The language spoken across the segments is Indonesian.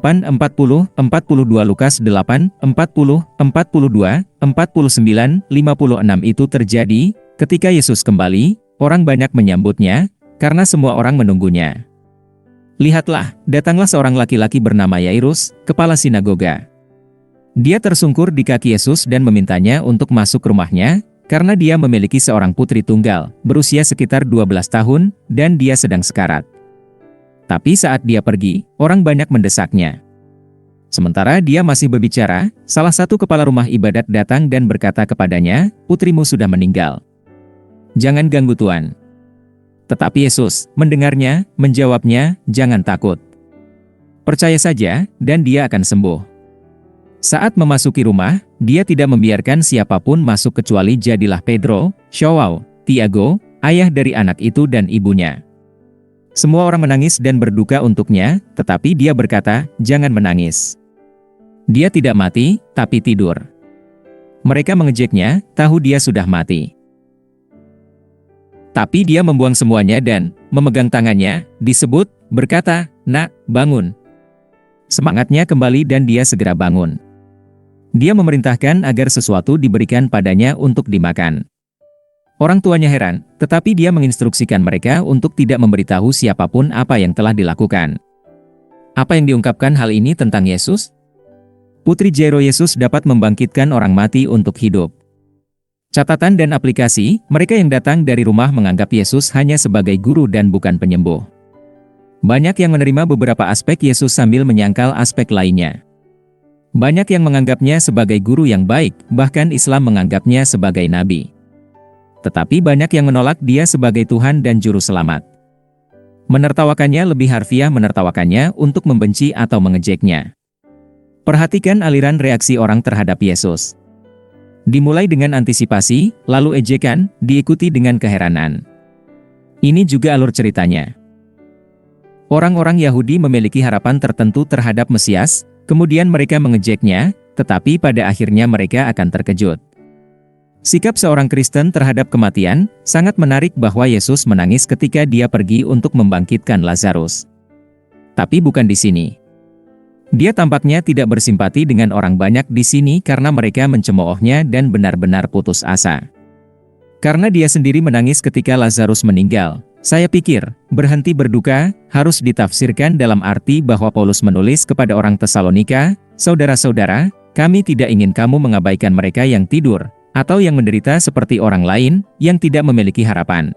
42 Lukas 8, 40, 42, 49, 56 itu terjadi, ketika Yesus kembali, orang banyak menyambutnya, karena semua orang menunggunya. Lihatlah, datanglah seorang laki-laki bernama Yairus, kepala sinagoga. Dia tersungkur di kaki Yesus dan memintanya untuk masuk ke rumahnya, karena dia memiliki seorang putri tunggal, berusia sekitar 12 tahun, dan dia sedang sekarat. Tapi saat dia pergi, orang banyak mendesaknya. Sementara dia masih berbicara, salah satu kepala rumah ibadat datang dan berkata kepadanya, "Putrimu sudah meninggal. Jangan ganggu Tuan." Tetapi Yesus mendengarnya, menjawabnya, "Jangan takut. Percaya saja, dan dia akan sembuh." Saat memasuki rumah, dia tidak membiarkan siapapun masuk kecuali jadilah Pedro, Syawal, Tiago, ayah dari anak itu dan ibunya. Semua orang menangis dan berduka untuknya, tetapi dia berkata, "Jangan menangis. Dia tidak mati, tapi tidur." Mereka mengejeknya, tahu dia sudah mati. Tapi dia membuang semuanya dan, memegang tangannya, disebut, berkata, "Nak, bangun." Semangatnya kembali dan dia segera bangun. Dia memerintahkan agar sesuatu diberikan padanya untuk dimakan. Orang tuanya heran, tetapi dia menginstruksikan mereka untuk tidak memberitahu siapapun apa yang telah dilakukan. Apa yang diungkapkan hal ini tentang Yesus? Putri Jairo Yesus dapat membangkitkan orang mati untuk hidup. Catatan dan aplikasi, mereka yang datang dari rumah menganggap Yesus hanya sebagai guru dan bukan penyembuh. Banyak yang menerima beberapa aspek Yesus sambil menyangkal aspek lainnya. Banyak yang menganggapnya sebagai guru yang baik, bahkan Islam menganggapnya sebagai nabi. Tetapi banyak yang menolak dia sebagai Tuhan dan Juru Selamat. Menertawakannya lebih harfiah menertawakannya untuk membenci atau mengejeknya. Perhatikan aliran reaksi orang terhadap Yesus. Dimulai dengan antisipasi, lalu ejekan, diikuti dengan keheranan. Ini juga alur ceritanya. Orang-orang Yahudi memiliki harapan tertentu terhadap Mesias, kemudian mereka mengejeknya, tetapi pada akhirnya mereka akan terkejut. Sikap seorang Kristen terhadap kematian, sangat menarik bahwa Yesus menangis ketika dia pergi untuk membangkitkan Lazarus. Tapi bukan di sini. Dia tampaknya tidak bersimpati dengan orang banyak di sini karena mereka mencemoohnya dan benar-benar putus asa. Karena dia sendiri menangis ketika Lazarus meninggal, saya pikir, berhenti berduka, harus ditafsirkan dalam arti bahwa Paulus menulis kepada orang Tesalonika, "Saudara-saudara, kami tidak ingin kamu mengabaikan mereka yang tidur, atau yang menderita seperti orang lain, yang tidak memiliki harapan."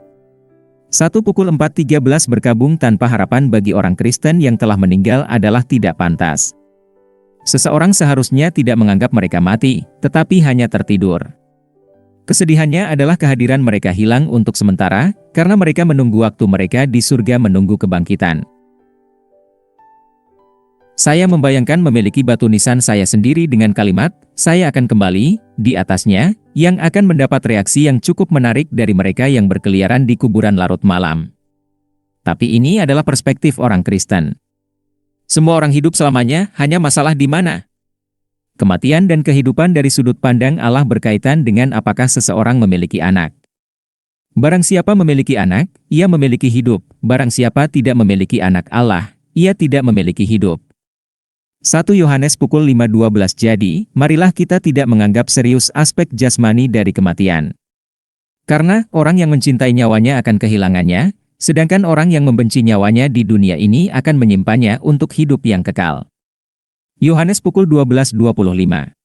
1 pukul 4:13 berkabung tanpa harapan bagi orang Kristen yang telah meninggal adalah tidak pantas. Seseorang seharusnya tidak menganggap mereka mati, tetapi hanya tertidur. Kesedihannya adalah kehadiran mereka hilang untuk sementara, karena mereka menunggu waktu mereka di surga menunggu kebangkitan. Saya membayangkan memiliki batu nisan saya sendiri dengan kalimat, "Saya akan kembali," di atasnya, yang akan mendapat reaksi yang cukup menarik dari mereka yang berkeliaran di kuburan larut malam. Tapi ini adalah perspektif orang Kristen. Semua orang hidup selamanya, hanya masalah di mana. Kematian dan kehidupan dari sudut pandang Allah berkaitan dengan apakah seseorang memiliki anak. Barang siapa memiliki anak, ia memiliki hidup. Barang siapa tidak memiliki anak Allah, ia tidak memiliki hidup. 1 Yohanes pukul 5:12. Jadi, marilah kita tidak menganggap serius aspek jasmani dari kematian. Karena, orang yang mencintai nyawanya akan kehilangannya, sedangkan orang yang membenci nyawanya di dunia ini akan menyimpannya untuk hidup yang kekal. Yohanes pukul 12:25.